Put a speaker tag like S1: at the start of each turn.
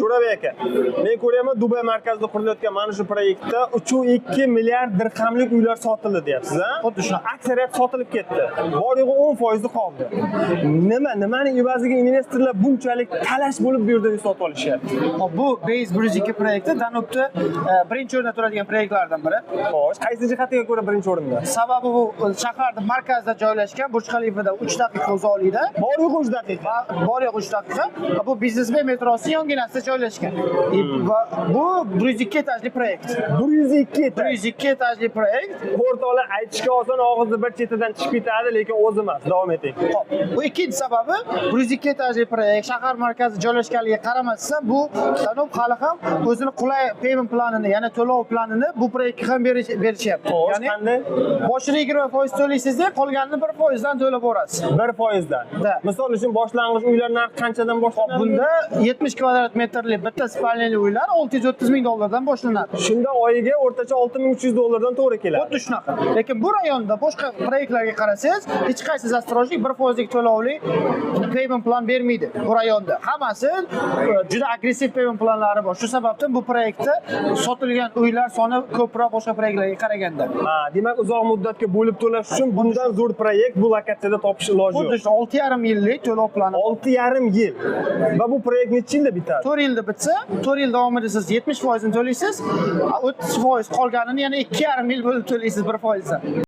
S1: Jo'rabek aka, men ko'ryapman Dubay markazida qurilayotgan mana shu proyektda 3.2 milliard dirhamlik uylar sotildi deyapsiz, ha?
S2: Xuddi shunaqa.
S1: Aksariyat sotilib ketdi. Bor yo'g'i 10% qoldi. Nimaning evaziga investorlar bunchalik talash bo'lib bu yerda uy sotib olishyapti?
S2: Hop, bu Base Bridge 2 proyekti Danubda birinchi o'rinda turadigan proyektlardan biri.
S1: Xo'sh, qaysi jihatiga ko'ra birinchi o'rinda?
S2: Sababi bu shaharning markazida joylashgan, Burj Xalifada 3 daqiqa uzoqlikda.
S1: Bor yo'g'i 3 daqiqa.
S2: Bor yo'q 3 daqiqa. Bu Businessway metrosining yonginasida joylashgan. Va bu 102 etajli proyekt.
S1: 102 etaj.
S2: 102 etajli proyekt.
S1: O'rtoqlar aytishga oson, og'izni bir chetidan chiqib ketadi, lekin o'zi emas. Davom eting.
S2: Hop, bu ikkinchi sababi 102 etajli proyekt shahar markazida joylashganligiga qaramasdan bu Danub hali ham o'zini qulay payment planini, ya'ni to'lov planini bu proyektga ham berishyapti.
S1: Xo'sh, qanday?
S2: Boshida 20% to'laysizda, qolganini 1% dan to'lab borasiz.
S1: 1% dan.
S2: Da.
S1: Misol uchun boshlang'ich uylar narxi qanchadan boshlanadi?
S2: Bunda 70 kvadrat metrli bitta spalnali uylar 630 ming dollardan boshlanadi.
S1: Shunda oyiga o'rtacha 6300 dollardan to'g'ri keladi.
S2: Xuddi shunaqa. Lekin bu rayonda boshqa proyektlarga qarasangiz, hech qaysi zastrojnik 1% to'lovli payment plan bermaydi bu rayonda. Hammasi juda agressiv payment planlari bor. Shu sababdan bu proyektda sotilgan uylar soni ko'proq boshqa proyektlarga qaraganda.
S1: Ha, demak uzoq muddatga bo'lib to'lash uchun bundan zo'r proyekt bu lokatsiyada topish iloji yo'q.
S2: Xuddi shu 6,5 yillik to'lov plani.
S1: 6,5 yil. Va bu proyekt necha yilda bitadi?
S2: 4 yilda bitsa, 4 yil davomida siz 70% ni to'laysiz, 30% qolganini yana 2,5 yil bo'lib to'laysiz 1% dan.